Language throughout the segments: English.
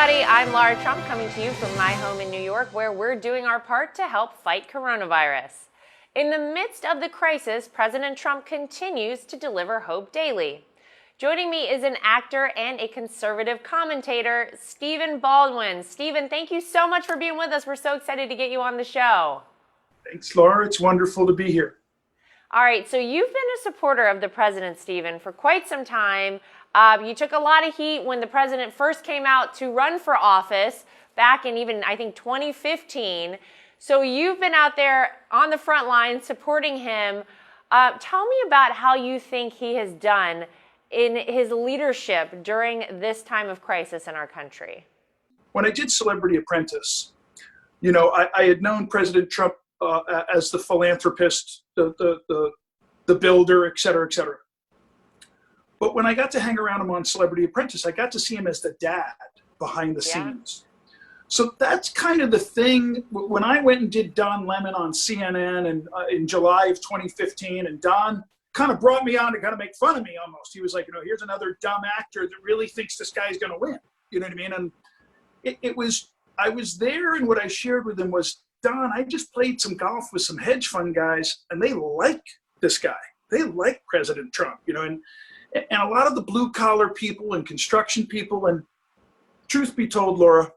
everybody. I'm Laura Trump coming to you from my home in New York, where we're doing our part to help fight coronavirus. In the midst of the crisis, President Trump continues to deliver hope daily. Joining me is an actor and a conservative commentator, Stephen Baldwin. Stephen, thank you so much for being with us. We're so excited to get you on the show. Thanks, Laura. It's wonderful to be here. All right, so you've been a supporter of the president, Stephen, for quite some time. You took a lot of heat when the president first came out to run for office back in even, I think, 2015. So you've been out there on the front line supporting him. Tell me about how you think he has done in his leadership during this time of crisis in our country. When I did Celebrity Apprentice, I had known President Trump as the philanthropist, the builder, et cetera, et cetera. But when I got to hang around him on Celebrity Apprentice, I got to see him as the dad behind the scenes. So that's kind of the thing. When I went and did Don Lemon on CNN and in July of 2015, and Don kind of brought me on to kind of make fun of me almost. He was like, here's another dumb actor that really thinks this guy's going to win. You know what I mean? And I was there, and what I shared with him was, Don, I just played some golf with some hedge fund guys, and they like this guy. They like President Trump, and a lot of the blue collar people and construction people. And truth be told, Laura,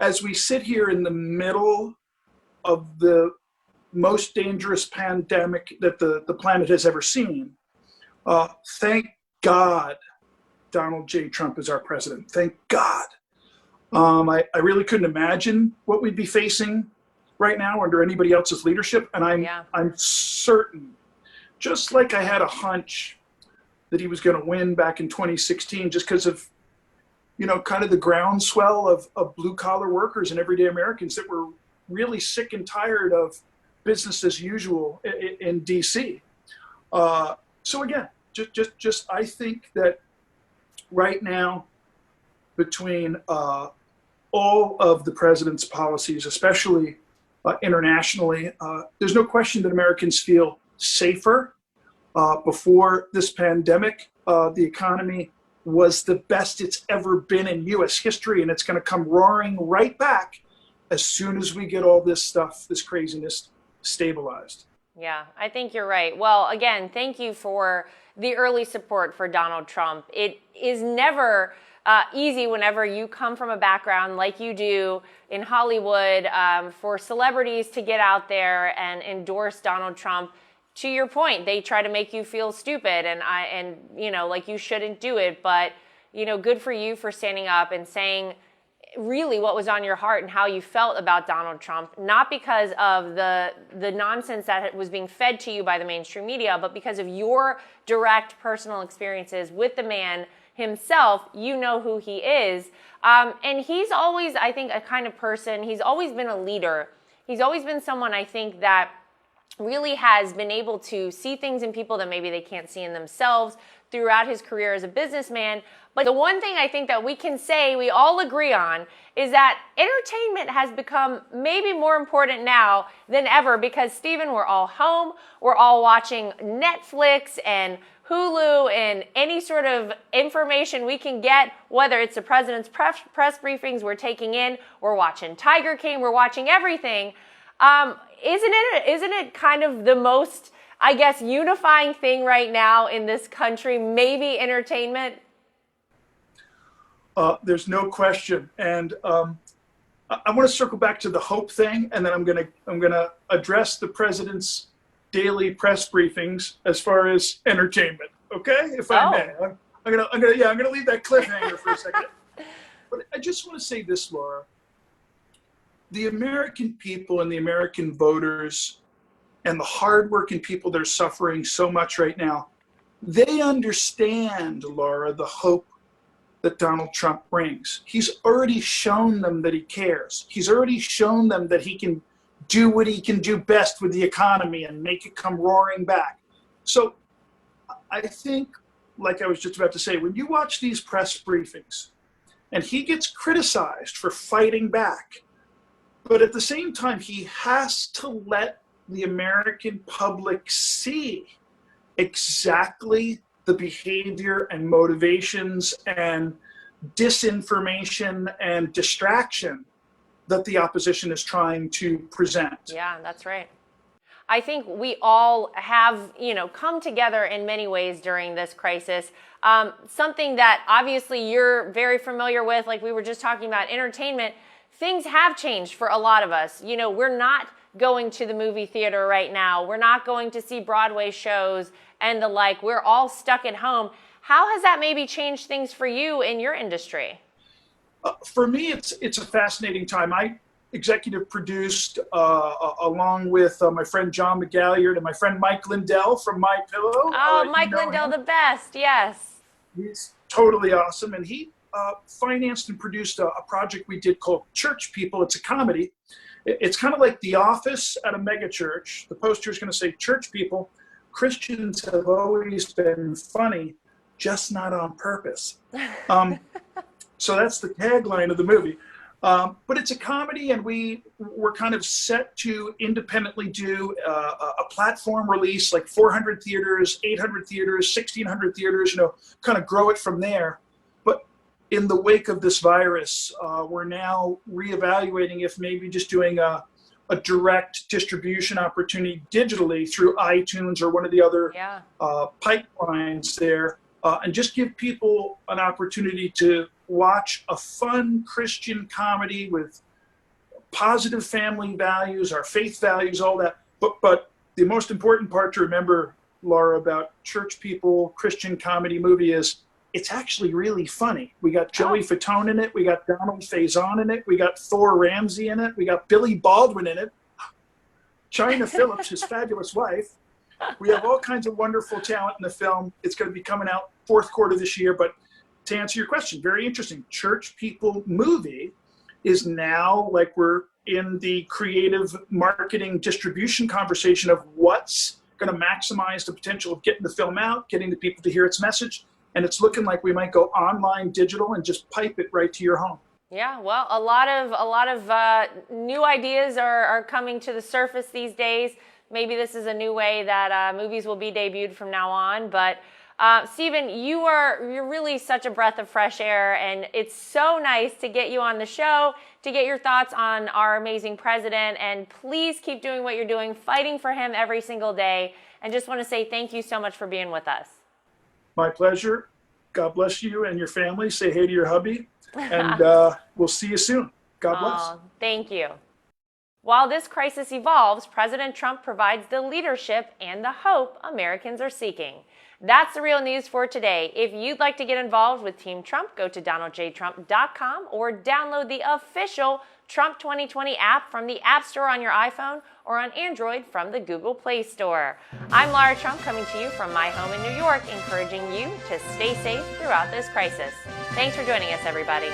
as we sit here in the middle of the most dangerous pandemic that the planet has ever seen, thank God Donald J. Trump is our president. Thank God. I really couldn't imagine what we'd be facing right now under anybody else's leadership. And I'm certain, just like I had a hunch that he was going to win back in 2016, just because of, kind of the groundswell of blue collar workers and everyday Americans that were really sick and tired of business as usual in DC. So again, just I think that right now, between all of the president's policies, especially internationally, there's no question that Americans feel safer. Before this pandemic, the economy was the best it's ever been in U.S. history, and it's going to come roaring right back as soon as we get all this stuff, this craziness, stabilized. Yeah, I think you're right. Well, again, thank you for the early support for Donald Trump. It is never easy whenever you come from a background like you do in Hollywood for celebrities to get out there and endorse Donald Trump. To your point, they try to make you feel stupid and like you shouldn't do it. But, good for you for standing up and saying really what was on your heart and how you felt about Donald Trump, not because of the nonsense that was being fed to you by the mainstream media, but because of your direct personal experiences with the man himself. You know who he is. And he's always, I think, a kind of person. He's always been a leader. He's always been someone, I think, that really has been able to see things in people that maybe they can't see in themselves throughout his career as a businessman. But the one thing I think that we can say we all agree on is that entertainment has become maybe more important now than ever because, Stephen, we're all home. We're all watching Netflix and Hulu and any sort of information we can get, whether it's the president's press briefings we're taking in, we're watching Tiger King, we're watching everything. Isn't it kind of the most, I guess, unifying thing right now in this country, maybe entertainment? There's no question. And I want to circle back to the hope thing, and then I'm gonna address the president's daily press briefings as far as entertainment. Okay, if I may, I'm gonna leave that cliffhanger for a second. But I just want to say this, Laura. The American people and the American voters and the hardworking people that are suffering so much right now, they understand, Laura, the hope that Donald Trump brings. He's already shown them that he cares. He's already shown them that he can do what he can do best with the economy and make it come roaring back. So I think, like I was just about to say, when you watch these press briefings and he gets criticized for fighting back, but at the same time, he has to let the American public see exactly the behavior and motivations and disinformation and distraction that the opposition is trying to present. Yeah, that's right. I think we all have, come together in many ways during this crisis. Something that obviously you're very familiar with, like we were just talking about entertainment, things have changed for a lot of us. We're not going to the movie theater right now. We're not going to see Broadway shows and the like. We're all stuck at home. How has that maybe changed things for you in your industry? For me, it's a fascinating time. I executive produced along with my friend John McGalliard and my friend Mike Lindell from My Pillow. Oh, Mike Lindell, the best. Yes. He's totally awesome. And he financed and produced a project we did called Church People. It's a comedy. It's kind of like The Office at a mega church. The poster is going to say, Church People, Christians have always been funny, just not on purpose. So that's the tagline of the movie. But it's a comedy, and we're kind of set to independently do a platform release, like 400 theaters, 800 theaters, 1,600 theaters, kind of grow it from there. But in the wake of this virus, we're now reevaluating if maybe just doing a direct distribution opportunity digitally through iTunes or one of the other pipelines there, and just give people an opportunity to watch a fun Christian comedy with positive family values, our faith values, all that. But the most important part to remember, Laura, about Church People Christian comedy movie is it's actually really funny. We got Joey Fatone in it. We got Donald Faison in it. We got Thor Ramsey in it. We got Billy Baldwin in it. China Phillips, his fabulous wife. We have all kinds of wonderful talent in the film. It's going to be coming out fourth quarter this year. But to answer your question, very interesting. Church People movie is now, like, we're in the creative marketing distribution conversation of what's going to maximize the potential of getting the film out, getting the people to hear its message. And it's looking like we might go online digital and just pipe it right to your home. Yeah, well, a lot of new ideas are coming to the surface these days. Maybe this is a new way that movies will be debuted from now on. But Stephen, you're really such a breath of fresh air, and it's so nice to get you on the show, to get your thoughts on our amazing president. And please keep doing what you're doing, fighting for him every single day. And just want to say thank you so much for being with us. My pleasure. God bless you and your family. Say hey to your hubby. And we'll see you soon. God bless. Thank you. While this crisis evolves, President Trump provides the leadership and the hope Americans are seeking. That's the real news for today. If you'd like to get involved with Team Trump, go to DonaldJTrump.com or download the official Trump 2020 app from the App Store on your iPhone or on Android from the Google Play Store. I'm Lara Trump, coming to you from my home in New York, encouraging you to stay safe throughout this crisis. Thanks for joining us, everybody.